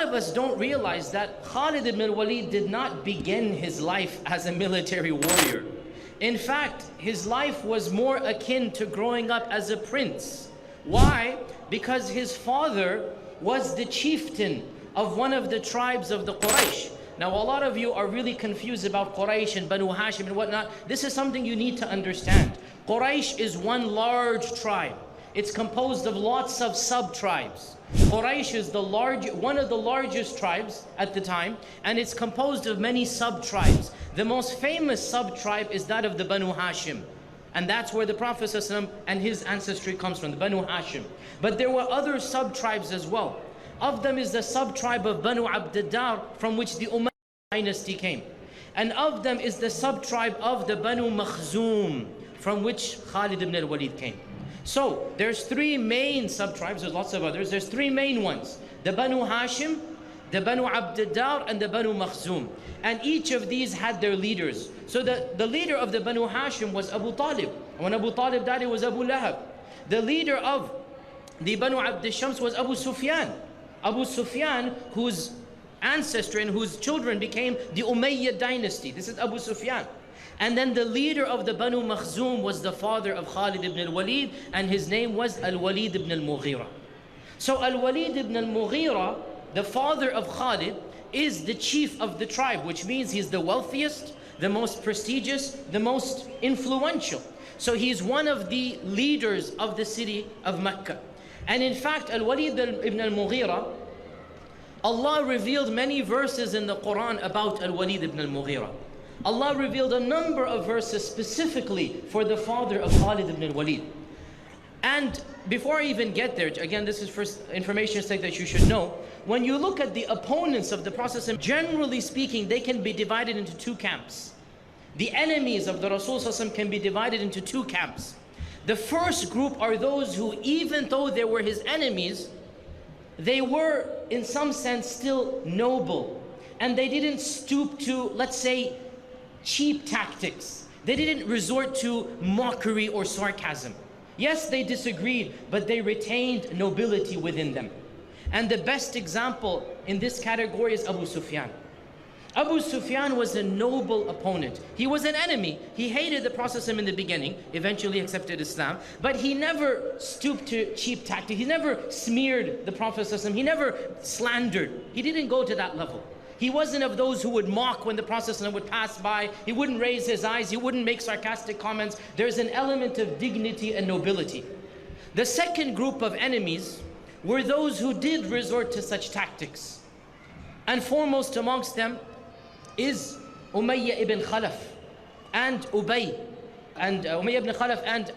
of us don't realize that Khalid Ibn Al-Walid did not begin his life as a military warrior. In fact, his life was more akin to growing up as a prince. Why? Because his father was the chieftain of one of the tribes of the Quraysh. Now, a lot of you are really confused about Quraysh and Banu Hashim and whatnot. This is something you need to understand. Quraysh is one large tribe. It's composed of lots of sub-tribes. Quraysh is one of the largest tribes at the time, and it's composed of many sub-tribes. The most famous sub-tribe is that of the Banu Hashim. And that's where the Prophet ﷺ and his ancestry comes from, the Banu Hashim. But there were other sub-tribes as well. Of them is the sub-tribe of Banu Abd-Dar, from which the Umayyad dynasty came. And of them is the sub-tribe of the Banu Makhzum, from which Khalid Ibn Al-Walid came. So there's three main sub-tribes, there's lots of others, there's three main ones. The Banu Hashim, the Banu Abd-Dar, and the Banu Makhzum. And each of these had their leaders. So the leader of the Banu Hashim was Abu Talib. And when Abu Talib died, it was Abu Lahab. The leader of the Banu Abd Shams was Abu Sufyan. Abu Sufyan, whose ancestry and whose children became the Umayyad dynasty. This is Abu Sufyan. And then the leader of the Banu Makhzum was the father of Khalid ibn al-Walid, and his name was al-Walid ibn al-Mughira. So al-Walid ibn al-Mughira, the father of Khalid, is the chief of the tribe, which means he's the wealthiest, the most prestigious, the most influential. So he's one of the leaders of the city of Mecca. And in fact, al-Walid ibn al-Mughira, Allah revealed many verses in the Quran about al-Walid ibn al-Mughira. Allah revealed a number of verses specifically for the father of Khalid ibn al-Walid. And before I even get there, again, this is first information sake that you should know. When you look at the opponents of the Prophet, generally speaking, they can be divided into two camps. The enemies of the Rasul can be divided into two camps. The first group are those who, even though they were his enemies, they were in some sense still noble. And they didn't stoop to, let's say, cheap tactics. They didn't resort to mockery or sarcasm. Yes, they disagreed, but they retained nobility within them. And the best example in this category is Abu Sufyan. Abu Sufyan was a noble opponent. He was an enemy. He hated the Prophet in the beginning, eventually accepted Islam, but he never stooped to cheap tactics. He never smeared the Prophet. He never slandered. He didn't go to that level. He wasn't of those who would mock when the Prophet would pass by. He wouldn't raise his eyes. He wouldn't make sarcastic comments. There's an element of dignity and nobility. The second group of enemies were those who did resort to such tactics. And foremost amongst them is Umayyah ibn Khalaf and Ubay. And Umayyah ibn Khalaf and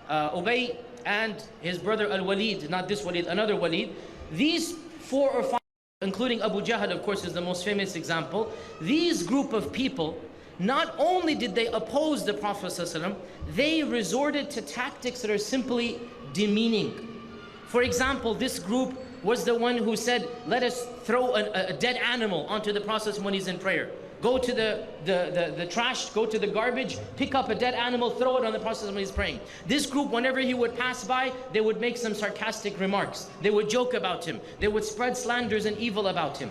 Ubay and his brother al-Walid, not this Walid, another Walid. These 4 or 5, including Abu Jahl, of course, is the most famous example. These group of people, not only did they oppose the Prophet ﷺ, they resorted to tactics that are simply demeaning. For example, this group was the one who said, let us throw a dead animal onto the Prophet when he's in prayer. Go to the trash, go to the garbage, pick up a dead animal, throw it on the Prophet when he's praying. This group, whenever he would pass by, they would make some sarcastic remarks. They would joke about him. They would spread slanders and evil about him.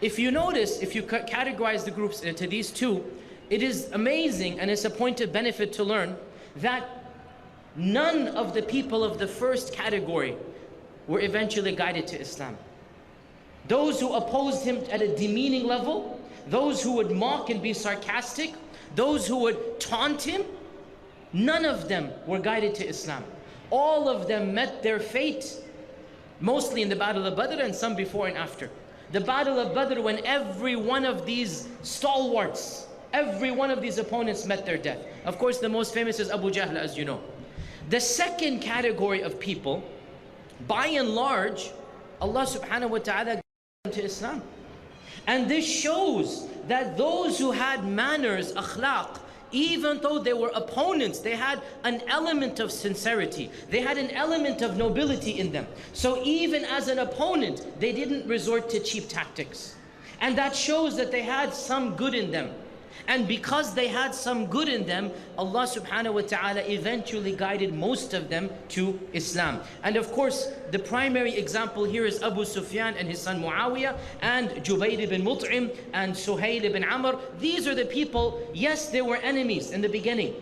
If you notice, if you categorize the groups into these two, it is amazing, and it's a point of benefit to learn that none of the people of the first category were eventually guided to Islam. Those who opposed him at a demeaning level, those who would mock and be sarcastic, those who would taunt him, none of them were guided to Islam. All of them met their fate, mostly in the Battle of Badr and some before and after. The Battle of Badr, when every one of these stalwarts, every one of these opponents met their death. Of course, the most famous is Abu Jahl, as you know. The second category of people, by and large, Allah subhanahu wa ta'ala guided them to Islam. And this shows that those who had manners, akhlaq, even though they were opponents, they had an element of sincerity. They had an element of nobility in them. So even as an opponent, they didn't resort to cheap tactics. And that shows that they had some good in them. And because they had some good in them, Allah subhanahu wa ta'ala eventually guided most of them to Islam. And of course, the primary example here is Abu Sufyan and his son Muawiyah, and Jubayr ibn Mut'im and Suhail ibn Amr. These are the people, yes, they were enemies in the beginning,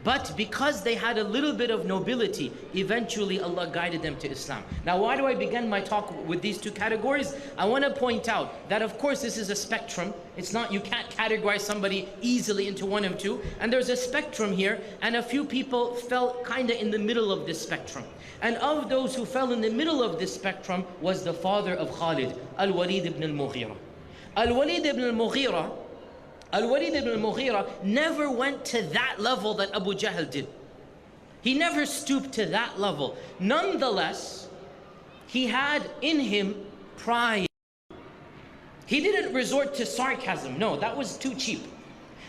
but because they had a little bit of nobility, eventually Allah guided them to Islam. Now, why do I begin my talk with these two categories? I want to point out that, of course, this is a spectrum. It's not, you can't categorize somebody easily into one of two. And there's a spectrum here, and a few people fell kind of in the middle of this spectrum. And of those who fell in the middle of this spectrum was the father of Khalid, al-Walid ibn Al-Mughira. Al-Walid ibn Al-Mughira, Al-Walid ibn Al-Mughira never went to that level that Abu Jahl did. He never stooped to that level. Nonetheless, he had in him pride. He didn't resort to sarcasm. No, that was too cheap.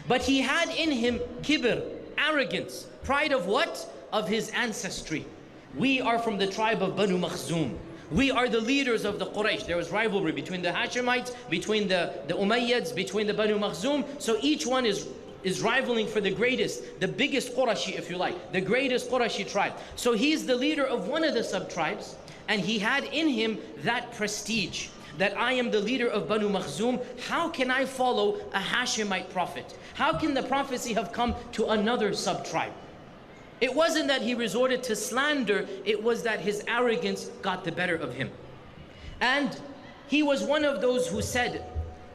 But he had in him kibr, arrogance. Pride of what? Of his ancestry. We are from the tribe of Banu Makhzum. We are the leaders of the Quraysh. There was rivalry between the Hashemites, between the Umayyads, between the Banu Makhzum. So each one is rivaling for the greatest, the biggest Qurashi, if you like, the greatest Qurashi tribe. So he's the leader of one of the sub-tribes, and he had in him that prestige, that I am the leader of Banu Makhzum. How can I follow a Hashemite prophet? How can the prophecy have come to another sub-tribe? It wasn't that he resorted to slander, it was that his arrogance got the better of him. And he was one of those who said,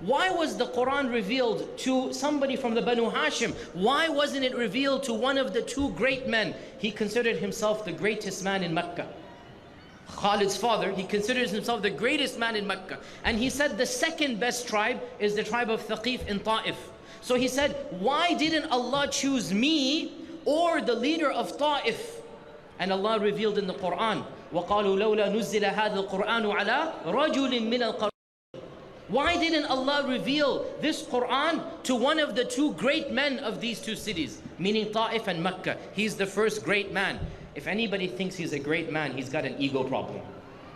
why was the Quran revealed to somebody from the Banu Hashim? Why wasn't it revealed to one of the two great men? He considered himself the greatest man in Mecca. Khalid's father, he considers himself the greatest man in Mecca. And he said the second best tribe is the tribe of Thaqif in Ta'if. So he said, why didn't Allah choose me or the leader of Ta'if? And Allah revealed in the Quran, وَقَالُوا لَوْلَا نُزِّلَ هَذَا الْقُرْآنُ عَلَىٰ رَجُلٍ مِّنَ الْقَرْيَةِ. Why didn't Allah reveal this Quran to one of the two great men of these two cities, meaning Ta'if and Mecca? He's the first great man. If anybody thinks he's a great man, he's got an ego problem,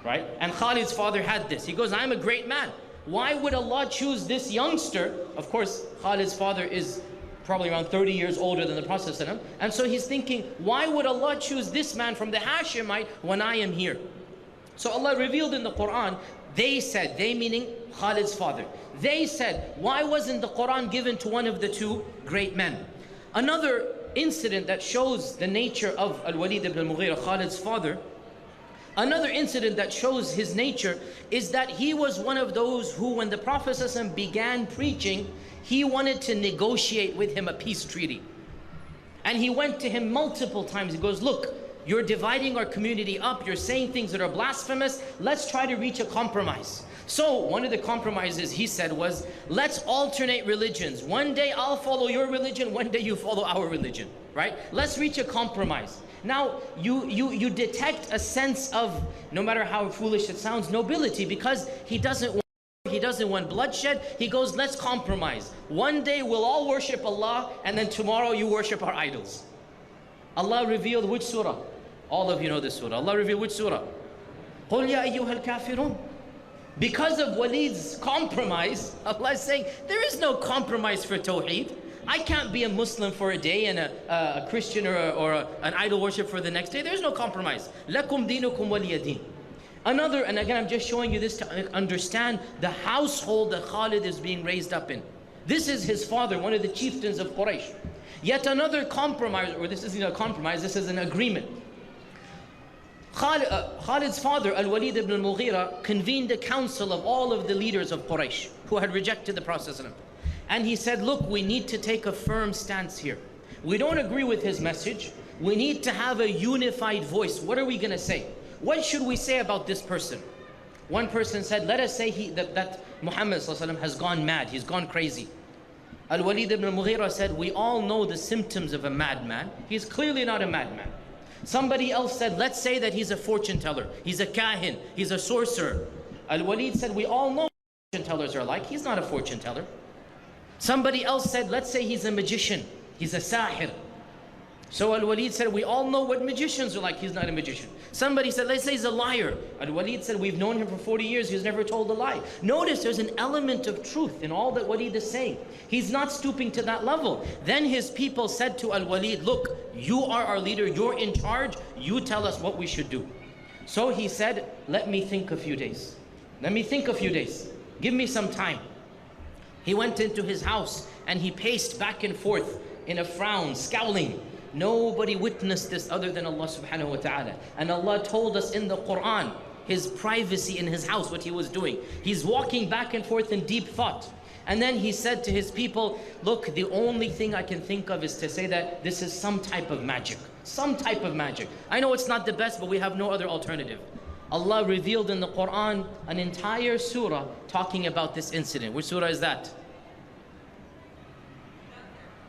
right? And Khalid's father had this. He goes, I'm a great man. Why would Allah choose this youngster? Of course, Khalid's father is probably around 30 years older than the Prophet ﷺ. And so he's thinking, why would Allah choose this man from the Hashemite when I am here? So Allah revealed in the Quran, they said, they meaning Khalid's father, they said, why wasn't the Quran given to one of the two great men? Another incident that shows the nature of Al-Walid ibn Al-Mughira, Khalid's father, another incident that shows his nature is that he was one of those who, when the Prophet ﷺ began preaching, he wanted to negotiate with him a peace treaty. And he went to him multiple times. He goes, look, you're dividing our community up. You're saying things that are blasphemous. Let's try to reach a compromise. So one of the compromises he said was, let's alternate religions. One day I'll follow your religion. One day you follow our religion, right? Let's reach a compromise. Now, you detect a sense of, no matter how foolish it sounds, nobility, because he doesn't want bloodshed. He goes, let's compromise. One day we'll all worship Allah, and then tomorrow you worship our idols. Allah revealed which surah? All of you know this surah. Allah revealed which surah? قُلْ يَا أَيُّهَا الْكَافِرُونَ. Because of Walid's compromise, Allah is saying, there is no compromise for Tawheed. I can't be a Muslim for a day and a Christian or an idol worship for the next day. There's no compromise. لَكُمْ دِينُكُمْ وَلِيَ دِينِ. Another, and again I'm just showing you this to understand the household that Khalid is being raised up in. This is his father, one of the chieftains of Quraysh. Yet another compromise, or this isn't a compromise, this is an agreement. Khalid's father, Al-Walid ibn Al-Mughira, convened a council of all of the leaders of Quraysh who had rejected the Prophet. And he said, look, we need to take a firm stance here. We don't agree with his message. We need to have a unified voice. What are we going to say? What should we say about this person? One person said, let us say that Muhammad ﷺ has gone mad. He's gone crazy. Al-Walid ibn Al-Mughira said, we all know the symptoms of a madman. He's clearly not a madman. Somebody else said, let's say that he's a fortune teller. He's a kahin. He's a sorcerer. Al-Walid said, we all know what fortune tellers are like. He's not a fortune teller. Somebody else said, let's say he's a magician. He's a sahir. So Al-Walid said, we all know what magicians are like. He's not a magician. Somebody said, let's say he's a liar. Al-Walid said, we've known him for 40 years. He's never told a lie. Notice there's an element of truth in all that Walid is saying. He's not stooping to that level. Then his people said to Al-Walid, look, you are our leader. You're in charge. You tell us what we should do. So he said, let me think a few days. Let me think a few days. Give me some time. He went into his house and he paced back and forth in a frown, scowling. Nobody witnessed this other than Allah subhanahu wa ta'ala. And Allah told us in the Quran, his privacy in his house, what he was doing. He's walking back and forth in deep thought. And then he said to his people, look, the only thing I can think of is to say that this is some type of magic. Some type of magic. I know it's not the best, but we have no other alternative. Allah revealed in the Quran an entire surah talking about this incident. Which surah is that?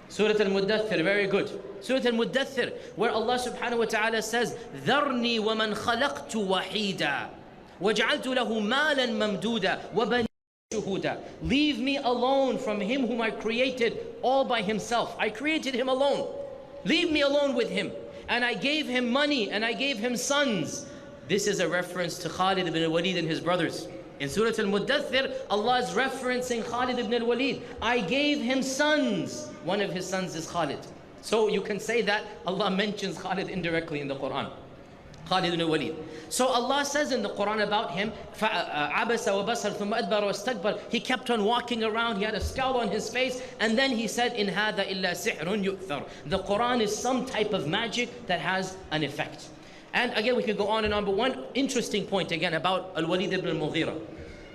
Surah al-Muddathir, very good. Surah al-Muddathir, where Allah subhanahu wa ta'ala says, ذَرْنِي وَمَنْ خَلَقْتُ وَحِيدًا وَجَعَلْتُ لَهُ مَالًا مَمْدُودًا وَبَنِينَ شُهُودًا. Leave me alone from him whom I created all by himself. I created him alone. Leave me alone with him. And I gave him money and I gave him sons. This is a reference to Khalid ibn Al-Walid and his brothers. In Surah Al-Muddathir, Allah is referencing Khalid ibn Al-Walid. I gave him sons. One of his sons is Khalid. So you can say that Allah mentions Khalid indirectly in the Quran. Khalid ibn Al-Walid. So Allah says in the Quran about him, عَبَسَ وَبَصَرَ ثُمَّ أَدْبَرَ وَاسْتَكْبَرَ. He kept on walking around, he had a scowl on his face, and then he said, إِنْ هَذَا إِلَّا سِحْرٌ يُؤْثَرُ. The Quran is some type of magic that has an effect. And again, we could go on and on, but one interesting point again about Al-Walid ibn Al-Mughira.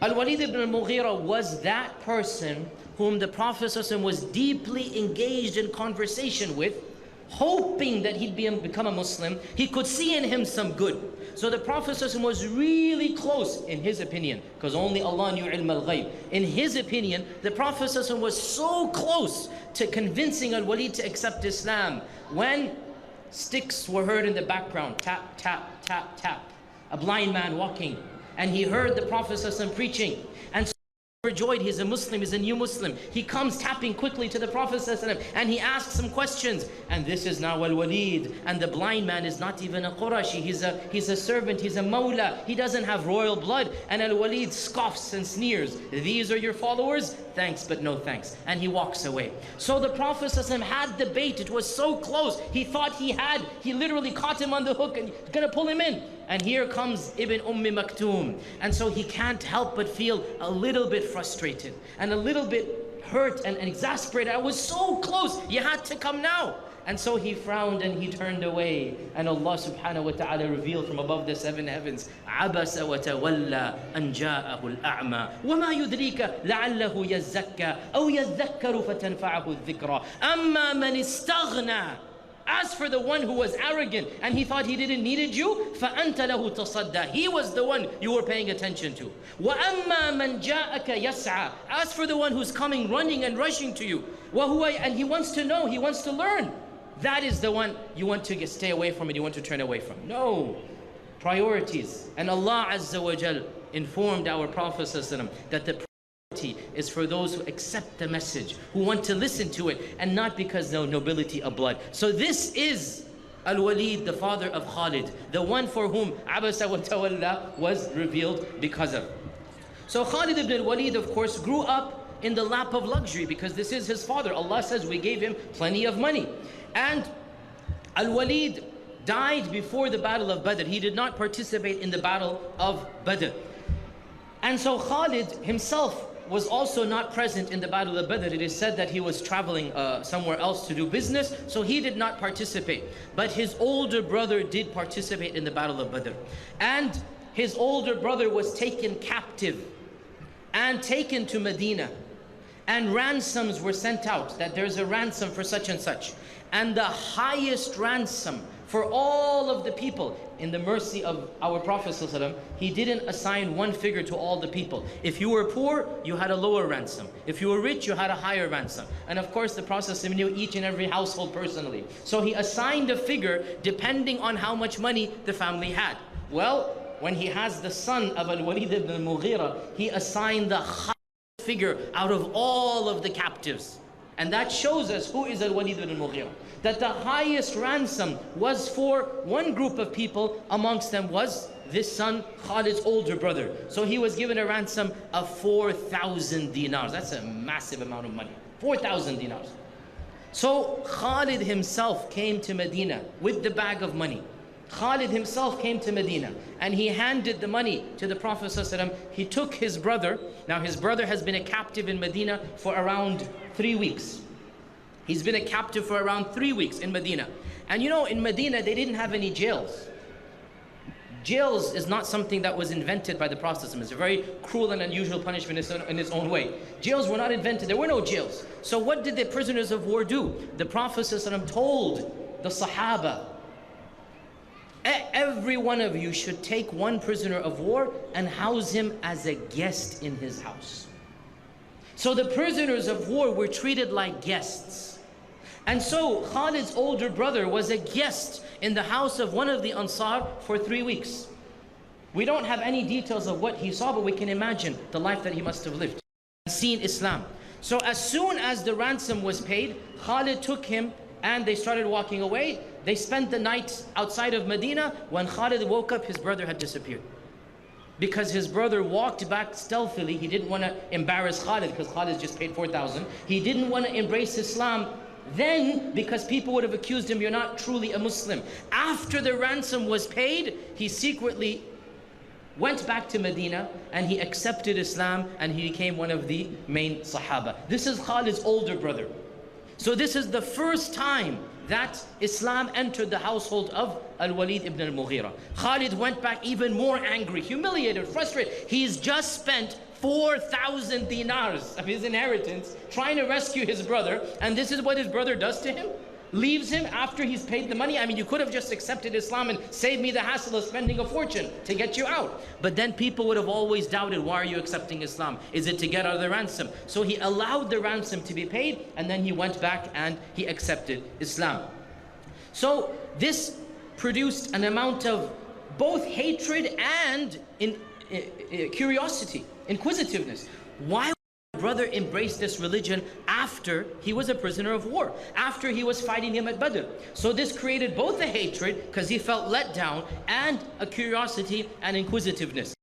Al-Walid ibn Al-Mughira was that person whom the Prophet ﷺ was deeply engaged in conversation with, hoping that he'd become a Muslim. He could see in him some good. So the Prophet ﷺ was really close, in his opinion, because only Allah knew ilm al-ghayb. In his opinion, the Prophet ﷺ was so close to convincing Al-Walid to accept Islam when sticks were heard in the background, tap, tap, tap, tap. A blind man walking, and he heard the Prophet ﷺ preaching, and so overjoyed, he's a Muslim, he's a new Muslim. He comes tapping quickly to the Prophet ﷺ, and he asks some questions. And this is now Al-Walid, and the blind man is not even a Qurashi, he's a servant, he's a Mawla, he doesn't have royal blood. And Al-Walid scoffs and sneers, these are your followers? Thanks, but no thanks. And he walks away. So the Prophet ﷺ had the bait, it was so close, he thought he literally caught him on the hook and gonna pull him in. And here comes Ibn Maktoum. And so he can't help but feel a little bit frustrated and a little bit hurt and exasperated. I was so close, you had to come now. And so he frowned and he turned away. And Allah subhanahu wa ta'ala revealed from above the seven heavens, عَبَسَ وَتَوَلَّى أَنْ جَاءَهُ الْأَعْمَى وَمَا يُدْرِيكَ لَعَلَّهُ يَزَّكَّى أَوْ يَذَّكَّرُ فَتَنْفَعَهُ الذِّكْرَى أَمَّا مَنِ اسْتَغْنَى. As for the one who was arrogant and he thought he didn't needed you, فَأَنْتَ لَهُ تَصَدَّى. He was the one you were paying attention to. وَأَمَّا مَنْ جَاءَكَ يَسْعَى. As for the one who's coming running and rushing to you, and he wants to know, he wants to learn, that is the one you want to stay away from and you want to turn away from. No. Priorities. And Allah Azza wa Jal informed our Prophet ﷺ that the is for those who accept the message, who want to listen to it, and not because of nobility of blood. So this is Al-Walid, the father of Khalid, the one for whom Abasa wa Tawalla was revealed because of. So Khalid ibn Al-Walid, of course, grew up in the lap of luxury because this is his father. Allah says we gave him plenty of money. And Al-Walid died before the battle of Badr. He did not participate in the battle of Badr. And so Khalid himself was also not present in the battle of Badr. It is said that he was traveling somewhere else to do business, so he did not participate. But his older brother did participate in the battle of Badr. And his older brother was taken captive and taken to Medina. And ransoms were sent out, that there's a ransom for such and such. And the highest ransom for all of the people, in the mercy of our Prophet ﷺ, he didn't assign one figure to all the people. If you were poor, you had a lower ransom. If you were rich, you had a higher ransom. And of course, the Prophet ﷺ knew each and every household personally. So he assigned a figure depending on how much money the family had. Well, when he has the son of Al-Walid ibn Al-Mughira, he assigned the highest figure out of all of the captives. And that shows us who is al-Walid ibn al-Mughira. That the highest ransom was for one group of people, amongst them was this son, Khalid's older brother. So he was given a ransom of 4,000 dinars. That's a massive amount of money. 4,000 dinars. So Khalid himself came to Medina with the bag of money. Khalid himself came to Medina and he handed the money to the Prophet ﷺ. He took his brother. Now his brother has been a captive in Medina for around 3 weeks. He's been a captive for around 3 weeks in Medina. And you know, in Medina they didn't have any jails. Jails is not something that was invented by the Prophet ﷺ. It's a very cruel and unusual punishment in its own way. Jails were not invented. There were no jails. So what did the prisoners of war do? The Prophet ﷺ told the Sahaba, every one of you should take one prisoner of war and house him as a guest in his house. So the prisoners of war were treated like guests. And so Khalid's older brother was a guest in the house of one of the Ansar for 3 weeks. We don't have any details of what he saw, but we can imagine the life that he must have lived and seen Islam. So as soon as the ransom was paid, Khalid took him and they started walking away. They spent the night outside of Medina. When Khalid woke up, his brother had disappeared. Because his brother walked back stealthily. He didn't want to embarrass Khalid because Khalid just paid 4,000. He didn't want to embrace Islam then because people would have accused him, you're not truly a Muslim. After the ransom was paid, he secretly went back to Medina and he accepted Islam and he became one of the main Sahaba. This is Khalid's older brother. So this is the first time that Islam entered the household of al-Walid ibn al-Mughira. Khalid went back even more angry, humiliated, frustrated. He's just spent 4,000 dinars of his inheritance trying to rescue his brother, and this is what his brother does to him? Leaves him after he's paid the money? I mean, you could have just accepted Islam and saved me the hassle of spending a fortune to get you out. But then people would have always doubted, why are you accepting Islam? Is it to get out of the ransom? So he allowed the ransom to be paid, and then he went back and he accepted Islam. So this produced an amount of both hatred and curiosity, inquisitiveness. Why would my brother embrace this religion after he was a prisoner of war, after he was fighting him at Badr? So this created both a hatred because he felt let down and a curiosity and inquisitiveness.